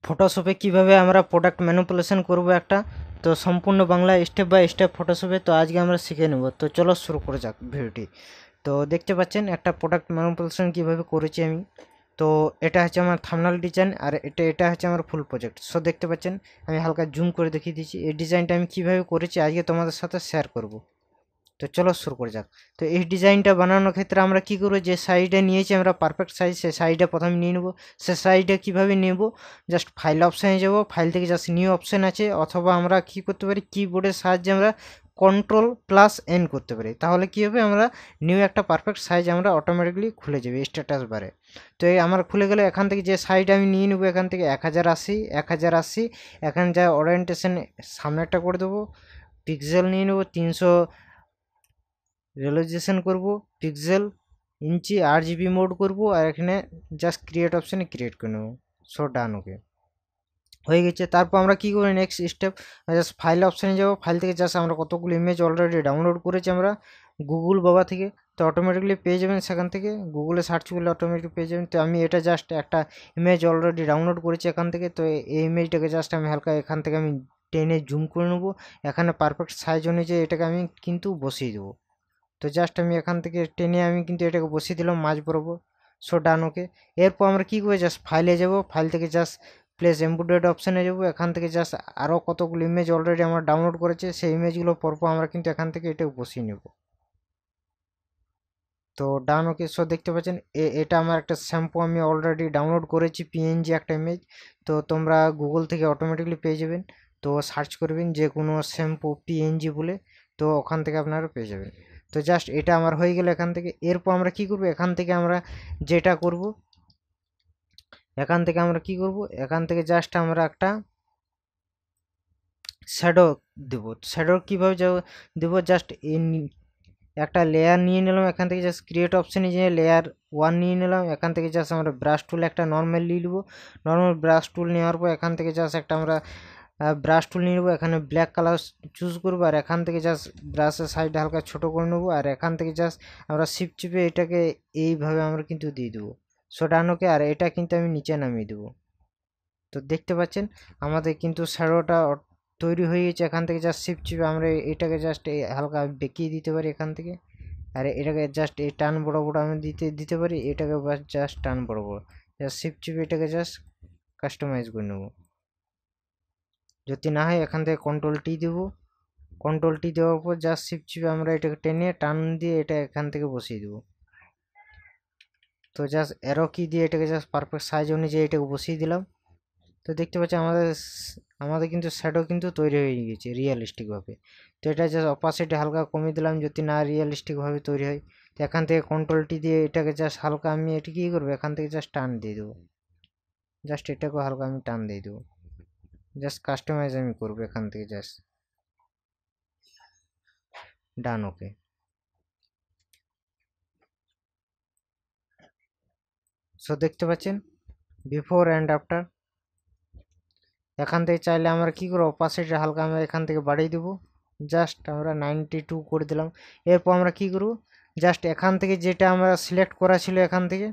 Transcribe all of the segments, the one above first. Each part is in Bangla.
ফটোশপে কিভাবে আমরা প্রোডাক্ট ম্যানিপুলেশন করব একটা, তো সম্পূর্ণ বাংলা স্টেপ বাই স্টেপ ফটোশপে তো আজকে আমরা শিখে নেব। তো চলো শুরু করে যাক ভিডিওটি। তো দেখতে পাচ্ছেন একটা প্রোডাক্ট ম্যানিপুলেশন কিভাবে করেছি আমি। তো এটা হচ্ছে আমার থাম্বনেল ডিজাইন, আর এটা হচ্ছে আমার ফুল প্রজেক্ট। সো দেখতে পাচ্ছেন আমি হালকা জুম করে দেখিয়ে দিচ্ছি এই ডিজাইনটা আমি কিভাবে করেছি, আজকে তোমাদের সাথে শেয়ার করব। তো চলো শুরু করে যাক। তো এই ডিজাইনটা বানানোর ক্ষেত্রে আমরা কি করব, যে সাইডে নিয়েছি আমরা পারফেক্ট সাইজ, সেই সাইডে প্রথমে নিয়ে নেব। সে সাইডে কিভাবে নেব, জাস্ট ফাইল অপশানে যাব, ফাইল থেকে জাস্ট নিউ অপশান আছে, অথবা আমরা কি করতে পারি কিবোর্ডের সাহায্যে আমরা Ctrl+N করতে পারি। তাহলে কি হবে, আমরা নিউ একটা পারফেক্ট সাইজ আমরা অটোমেটিকলি খুলে যাবে স্ট্যাটাস বারে। তো এই আমার খুলে গেলে এখান থেকে যে সাইড আমি নিয়ে নেবো, এখান থেকে 1080 এখানে যা ওরিয়েন্টেশন সামনেটা করে দেবো, পিক্সেল নিয়ে নেবো 300, রিয়েলাইজেশন করব পিক্সেল ইঞ্চি, RGB মোড করব, আর এখানে জাস্ট ক্রিয়েট অপশানে ক্রিয়েট করে নেব। সো ডান, ওকে হয়ে গেছে। তারপর আমরা কি করি, নেক্সট স্টেপ জাস্ট ফাইল অপশানে যাব, ফাইল থেকে জাস্ট আমরা কতগুলো ইমেজ অলরেডি ডাউনলোড করেছি আমরা গুগল বাবা থেকে, তো অটোমেটিকলি পেয়ে যাবেন সেখান থেকে, গুগলে সার্চ করলে অটোমেটিক পেয়ে যাবেন। তো আমি এটা জাস্ট একটা ইমেজ অলরেডি ডাউনলোড করেছি এখান থেকে, তো এই ইমেজটাকে জাস্ট আমি হালকা এখান থেকে আমি টেনে জুম করে নেবো, এখানে পারফেক্ট সাইজ অনুযায়ী এটাকে আমি কিন্তু বসিয়ে দেবো। তো জাস্ট আমি এখান থেকে টেনে আমি কিন্তু এটাকে বসিয়ে দিলাম মাঝ বরাবর। সো ডান, ওকে। এরপর আমরা কী করবো, জাস্ট ফাইলে যাব, ফাইল থেকে জাস্ট প্লেস এমবেডেড অপশানে যাবো, এখান থেকে জাস্ট আরও কতগুলো ইমেজ অলরেডি আমরা ডাউনলোড করেছে, সেই ইমেজগুলো পরপর আমরা কিন্তু এখান থেকে এটা বসিয়ে নেব। তো ডান, ওকে। সো দেখতে পাচ্ছেন এটা আমার একটা শ্যাম্পু আমি অলরেডি ডাউনলোড করেছি, PNG একটা ইমেজ। তো তোমরা গুগল থেকে অটোমেটিকলি পেয়ে যাবেন, তো সার্চ করবেন যে কোনো শ্যাম্পু PNG বলে, তো ওখান থেকে আপনারা পেয়ে যাবেন। তো জাস্ট এটা আমার হয়ে গেল এখান থেকে। এরপর আমরা কি করব, এখান থেকে আমরা যেটা করব, এখান থেকে আমরা কি করব, এখান থেকে জাস্ট আমরা একটা শ্যাডো দেবো। শ্যাডো কীভাবে দেবো, জাস্ট একটা লেয়ার নিয়ে নিলাম, এখান থেকে জাস্ট ক্রিয়েট অপশানে যে লেয়ার 1 নিয়ে নিলাম, এখান থেকে জাস্ট আমরা ব্রাশ টুল একটা নর্মাল নিয়ে নেবো। নর্মাল ব্রাশ টুল নেওয়ার পর এখান থেকে জাস্ট একটা আমরা ব্রাশ টুল নিয়ে নেবো, এখানে ব্ল্যাক কালার চুজ করবো, আর এখান থেকে জাস্ট ব্রাশের সাইডে হালকা ছোটো করে নেবো, আর এখান থেকে জাস্ট আমরা শিফট চিপে এটাকে এইভাবে আমরা কিন্তু দিয়ে দেবো। সো ডান, ওকে। আর এটা কিন্তু আমি নিচে নামিয়ে দেবো। তো দেখতে পাচ্ছেন আমাদের কিন্তু শ্যাডোটা তৈরি হয়ে গেছে। এখান থেকে জাস্ট শিফট চিপে আমরা এটাকে জাস্ট হালকা বেঁকিয়ে দিতে পারি এখান থেকে, আর এটাকে জাস্ট এই টান বড় বড় আমি দিতে পারি, এটাকে জাস্ট টান বড় বড়, জাস্ট শিফট চিপে এটাকে জাস্ট কাস্টমাইজ করে নেবো। যদি না হয় এখান থেকে Ctrl+T দেবো, Ctrl+T দেওয়ার পর জাস্ট শিফট চিপে আমরা এটাকে টেনে টান দিয়ে এটা এখান থেকে বসিয়ে দেবো। তো জাস্ট অ্যারো কি দিয়ে এটাকে জাস্ট পারফেক্ট সাইজ অনুযায়ী এটাকে বসিয়ে দিলাম। তো দেখতে পাচ্ছি আমাদের কিন্তু শ্যাডো কিন্তু তৈরি হয়ে গেছে রিয়েলিস্টিকভাবে। তো এটা জাস্ট অপাসিটি হালকা কমিয়ে দিলাম যদি না রিয়েলিস্টিকভাবে তৈরি হয়। তো এখান থেকে Ctrl+T দিয়ে এটাকে জাস্ট হালকা আমি এটা কী করবো, এখান থেকে জাস্ট টান দিয়ে দেবো, জাস্ট এটাকেও হালকা আমি টান দিয়ে দেবো, জাস্ট কাস্টমাইজ আমি করবো এখান থেকে জাস্ট ডান, ওকে। সো দেখতে পাচ্ছেন বিফোর অ্যান্ড আফটার। এখান থেকে চাইলে আমরা কী করবো, অপাসিটি হালকা আমরা এখান থেকে বাড়িয়ে দেবো, জাস্ট আমরা 92 করে দিলাম। এরপর আমরা কী করবো, জাস্ট এখান থেকে যেটা আমরা সিলেক্ট করা ছিল এখান থেকে,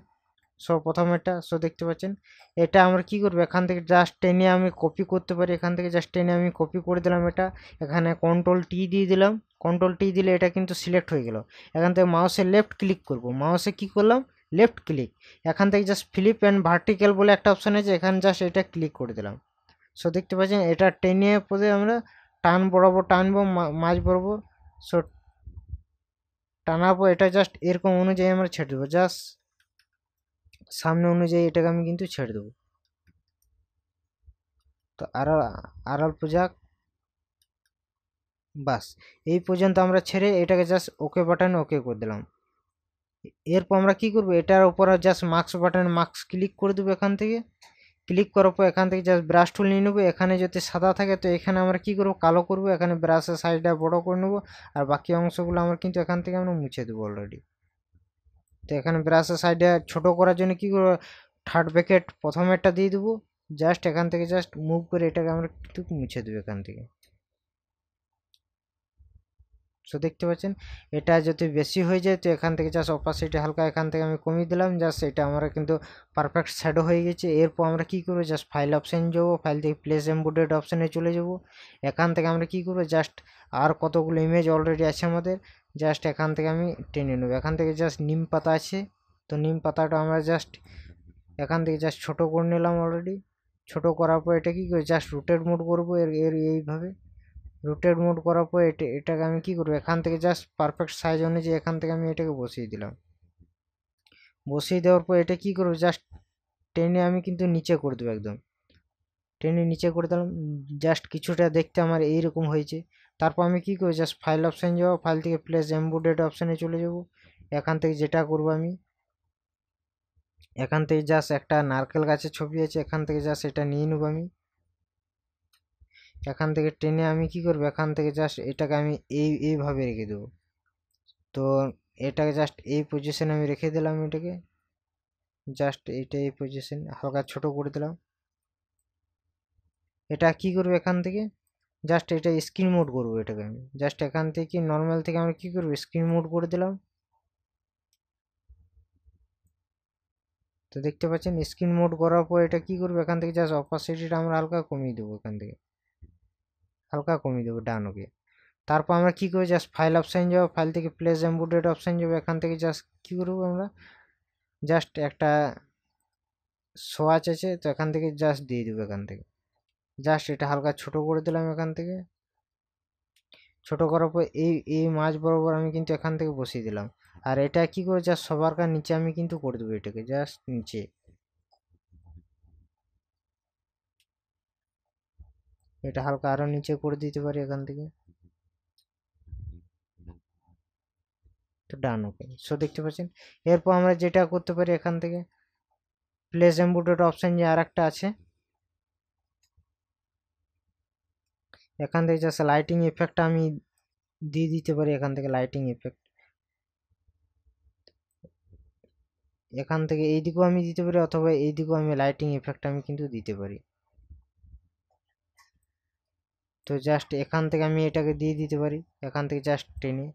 সো প্রথম এটা, সো দেখতে পাচ্ছেন এটা আমরা কি করবো, এখান থেকে জাস্ট টেনে আমি কপি করতে পারি, এখান থেকে জাস্ট টেনে আমি কপি করে দিলাম এটা, এখানে Ctrl+T দিয়ে দিলাম। Ctrl+T দিলে এটা কিন্তু সিলেক্ট হয়ে গেল। এখান থেকে মাউসে লেফট ক্লিক করব, মাউসে কি করলাম, লেফট ক্লিক, এখান থেকে জাস্ট ফ্লিপ অ্যান্ড ভার্টিক্যাল বলে একটা অপশান আছে, এখানে জাস্ট এটা ক্লিক করে দিলাম। সো দেখতে পাচ্ছেন এটা টেনে পরে আমরা টান বরাবর টানবো, মাঝ বরাবর। সো টানার পর এটা জাস্ট এরকম অনুযায়ী আমরা ছেড়ে দেবো, জাস্ট সামনে অনুযায়ী এটাকে আমি কিন্তু ছেড়ে দেবো। তো আড়াল পূজা বাস এই পর্যন্ত আমরা ছেড়ে এটাকে জাস্ট ওকে বাটনে ওকে করে দিলাম। এরপর আমরা কি করব, এটার উপর জাস্ট মার্কস বাটনে মার্কস ক্লিক করে দেবো। এখান থেকে ক্লিক করার পর এখান থেকে জাস্ট ব্রাশ টুল নিয়ে নেবো, এখানে যদি সাদা থাকে তো এখানে আমরা কি করব, কালো করব, এখানে ব্রাশের সাইজটা বড় করে নেবো, আর বাকি অংশগুলো আমরা কিন্তু এখান থেকে আমরা মুছে দেবো অলরেডি। তো এখানে ব্রাশের সাইডে ছোট করার জন্য কি করবো, থার্ড ব্র্যাকেট প্রথমেরটা দিয়ে দেবো, জাস্ট এখান থেকে জাস্ট মুভ করে এটাকে আমরা একটু মুছে দেবো এখান থেকে। সো দেখতে পাচ্ছেন এটা যদি বেশি হয়ে যায় তো এখান থেকে জাস্ট অপাসিটি হালকা এখান থেকে আমি কমিয়ে দিলাম, জাস্ট এটা আমরা কিন্তু পারফেক্ট শ্যাডো হয়ে গেছে। এরপর আমরা কি করবো, জাস্ট ফাইল অপশান যাবো, ফাইল থেকে প্লেস এমবেডেড অপশানে চলে যাব। এখান থেকে আমরা কি করবো, জাস্ট আর কতগুলো ইমেজ অলরেডি আছে আমাদের, জাস্ট এখান থেকে আমি টেনে নেবো। এখান থেকে জাস্ট নিম পাতা আছে, তো নিম পাতাটা আমরা জাস্ট এখান থেকে জাস্ট ছোটো করে নিলাম অলরেডি। ছোটো করার পর এটা কি করে জাস্ট রোটেট মোড করবো এর এইভাবে রোটেট মোড করার পর এটাকে আমি কি করবো, এখান থেকে জাস্ট পারফেক্ট সাইজ অনুযায়ী এখান থেকে আমি এটাকে বসিয়ে দিলাম। বসিয়ে দেওয়ার পর এটা কি করবো, জাস্ট টেনে আমি কিন্তু নিচে করে দেবো, একদম টেনে নিচে করে দিলাম। জাস্ট কিছুটা দেখতে আমার এইরকম হয়েছে। তারপর আমি কি করবো, জাস্ট ফাইল অপশান যাবো, ফাইল থেকে প্লেস এমবেডেড অপশানে চলে যাব। এখান থেকে যেটা করবো আমি এখান থেকে জাস্ট একটা নারকেল গাছের ছবি আছে, এখান থেকে জাস্ট এটা নিয়ে নেবো আমি। এখান থেকে টেনে আমি কি করবো, এখান থেকে জাস্ট এটাকে আমি এইভাবে রেখে দেবো। তো এটাকে জাস্ট এই পজিশনে আমি রেখে দিলাম, এটাকে জাস্ট এইটা এই পজিশন হালকা ছোট করে দিলাম। এটা কি করবো, এখান থেকে জাস্ট এটা স্ক্রিন মোড করবো। এটাকে আমি জাস্ট এখান থেকে নর্মাল থেকে আমরা কি করবো, স্ক্রিন মোড করে দিলাম। তো দেখতে পাচ্ছেন স্ক্রিন মোড করার পর এটা কি করবো, এখান থেকে জাস্ট অপাসিটিটা আমরা হালকা কমিয়ে দেবো, এখান থেকে হালকা কমিয়ে দেবো ডান। ওকে, তারপর আমরা কি করবো, জাস্ট ফাইল অপশান যাবো, ফাইল থেকে প্লেস এমবেডেড অপশান যাবো। এখান থেকে জাস্ট কি করবো, আমরা জাস্ট একটা সোয়াচ আছে, তো এখান থেকে জাস্ট দিয়ে দেবো। এখান থেকে জাস্ট এটা হালকা ছোট করে দিলাম। এখান থেকে ছোট করার পর এই মাঝ বরাবর আমি কিন্তু এখান থেকে বসিয়ে দিলাম। আর এটা কি করে, জাস্ট সবার কার নিচে আমি কিন্তু করে দেবো, এটাকে জাস্ট নিচে। এটা হালকা আরো নিচে করে দিতে পারি এখান থেকে। তো ডান। ওকে, সো দেখতে পাচ্ছেন এরপর আমরা যেটা করতে পারি, এখান থেকে প্লেস এমবেডেড অপশন যে আর একটা আছে, এখান থেকে জাস্ট লাইটিং ইফেক্টটা আমি দিয়ে দিতে পারি। এখান থেকে লাইটিং ইফেক্ট এখান থেকে এই দিকেও আমি দিতে পারি, অথবা এই দিকেও আমি লাইটিং ইফেক্ট আমি কিন্তু দিতে পারি। তো জাস্ট এখান থেকে আমি এটাকে দিয়ে দিতে পারি, এখান থেকে জাস্ট টেনে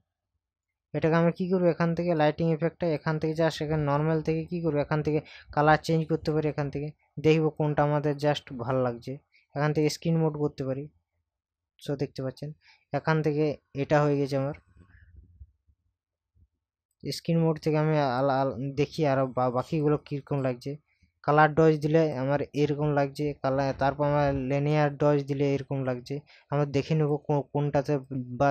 এটাকে আমরা কি করবো, এখান থেকে লাইটিং ইফেক্টটা এখান থেকে জাস্ট এখানে নর্মাল থেকে কি করবো, এখান থেকে কালার চেঞ্জ করতে পারি। এখান থেকে দেখবো কোনটা আমাদের জাস্ট ভালো লাগছে, এখান থেকে স্ক্রিন মোড করতে পারি। সো দেখতে পাচ্ছেন এখান থেকে এটা হয়ে গেছে আমার স্ক্রিন মোড থেকে। আমি দেখি আরো বাকিগুলো কিরকম লাগছে। কালার ডজ দিলে আমার এরকম লাগছে কালার, তারপর আমার লিনিয়ার ডজ দিলে এরকম লাগছে। আমরা দেখে নেব কোনটাতে বা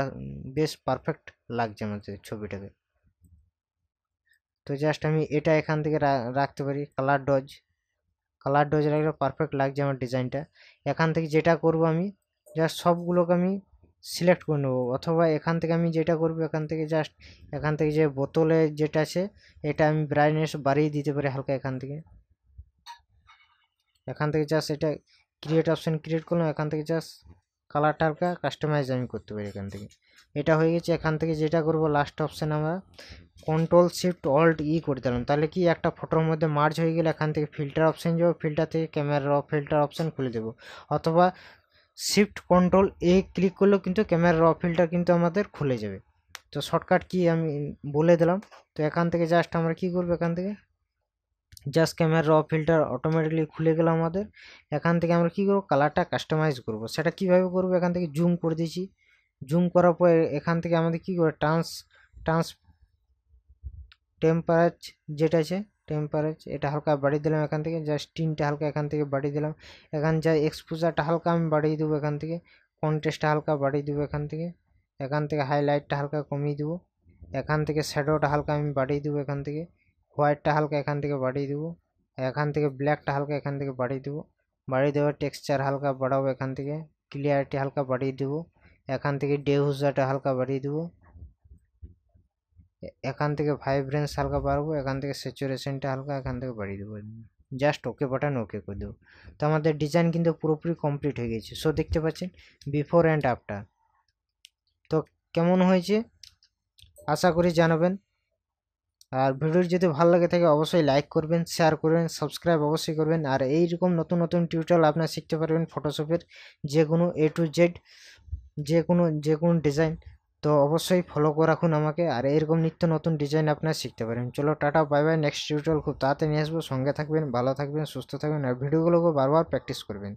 বেশ পারফেক্ট লাগছে আমাদের ছবিটাকে। তো জাস্ট আমি এটা এখান থেকে রাখতে পারি, কালার ডজ রাখলে পারফেক্ট লাগছে আমার ডিজাইনটা। এখান থেকে যেটা করব, আমি জাস্ট সবগুলোকে আমি সিলেক্ট করে নেবো, অথবা এখান থেকে আমি যেটা করবো, এখান থেকে জাস্ট এখান থেকে যে বোতলে যেটা আছে এটা আমি ব্রাইটনেস বাড়িয়ে দিতে পারি হালকা। এখান থেকে জাস্ট এটা ক্রিয়েট অপশন ক্রিয়েট করলাম, এখান থেকে জাস্ট কালারটা হালকা কাস্টমাইজ আমি করতে পারি এখান থেকে। এটা হয়ে গেছে। এখান থেকে যেটা করব, লাস্ট অপশান আমরা কন্ট্রোল শিফট অল্ট ই করে দিলাম, তাহলে কি একটা ফটোর মধ্যে মার্জ হয়ে গেলে এখান থেকে ফিল্টার অপশান যাবো, ফিল্টার থেকে ক্যামেরা র ফিল্টার অপশান খুলে দেবো, অথবা শিফট কন্ট্রোল এ ক্লিক করলেও কিন্তু ক্যামেরা র ফিল্টার কিন্তু আমাদের খুলে যাবে। তো শর্টকাট কি আমি বলে দিলাম। তো এখান থেকে জাস্ট আমরা কি করবো, এখান থেকে জাস্ট ক্যামেরা র ফিল্টার অটোমেটিকলি খুলে গেল আমাদের। এখান থেকে আমরা কি করব, কালারটা কাস্টমাইজ করব। সেটা কিভাবে করব, এখান থেকে জুম করে দিয়েছি। জুম করার পর এখান থেকে আমাদের কি করব, ট্রান্স টেম্পারেচার যেটা আছে টেম্পারেচার এটা হালকা বাড়িয়ে দিলাম। এখান থেকে জাস্ট টিনটা হালকা এখান থেকে বাড়িয়ে দিলাম। এখান যা এক্সপোজারটা হালকা আমি বাড়িয়ে দেবো, এখান থেকে কন্ট্রাস্টটা হালকা বাড়িয়ে দেবো। এখান থেকে হাইলাইটটা হালকা কমিয়ে দেবো। এখান থেকে শ্যাডোটা হালকা আমি বাড়িয়ে দেবো। এখান থেকে হোয়াইটটা হালকা এখান থেকে বাড়িয়ে দেবো। এখান থেকে ব্ল্যাকটা হালকা এখান থেকে বাড়িয়ে দেবো। বাড়িয়ে দেওয়ার টেক্সচার হালকা বাড়াবো। এখান থেকে ক্লিয়ারিটি হালকা বাড়িয়ে দেবো। এখান থেকে ডিফিউজারটা হালকা বাড়িয়ে দেবো। এখান থেকে ভাইব্রেন্স হালকা বাড়াবো। এখান থেকে স্যাচুরেশনটা হালকা এখান থেকে বাড়িয়ে দেবো। জাস্ট ওকে বাটন ওকে করে দেবো। তো আমাদের ডিজাইন কিন্তু পুরোপুরি কমপ্লিট হয়ে গেছে। সো দেখতে পাচ্ছেন বিফোর অ্যান্ড আফটার। তো কেমন হয়েছে আশা করি জানাবেন। আর ভিডিওটি যদি ভালো লাগে থাকে অবশ্যই লাইক করবেন, শেয়ার করবেন, সাবস্ক্রাইব অবশ্যই করবেন। আর এইরকম নতুন নতুন টিউটোরিয়াল আপনারা শিখতে পারবেন ফটোশপের যে কোনো A to Z, যে কোনো ডিজাইন। তো অবশ্যই ফলো করে রাখুন আমাকে, আর এরকম নিত্য নতুন ডিজাইন আপনারা শিখতে পারেন। চলো tata, bye bye, next tutorial খুব তাড়াতাড়ি নিয়ে আসবো। সঙ্গে থাকবেন, ভালো থাকবেন, সুস্থ থাকবেন, আর ভিডিওগুলোকে বারবার প্র্যাকটিস করবেন।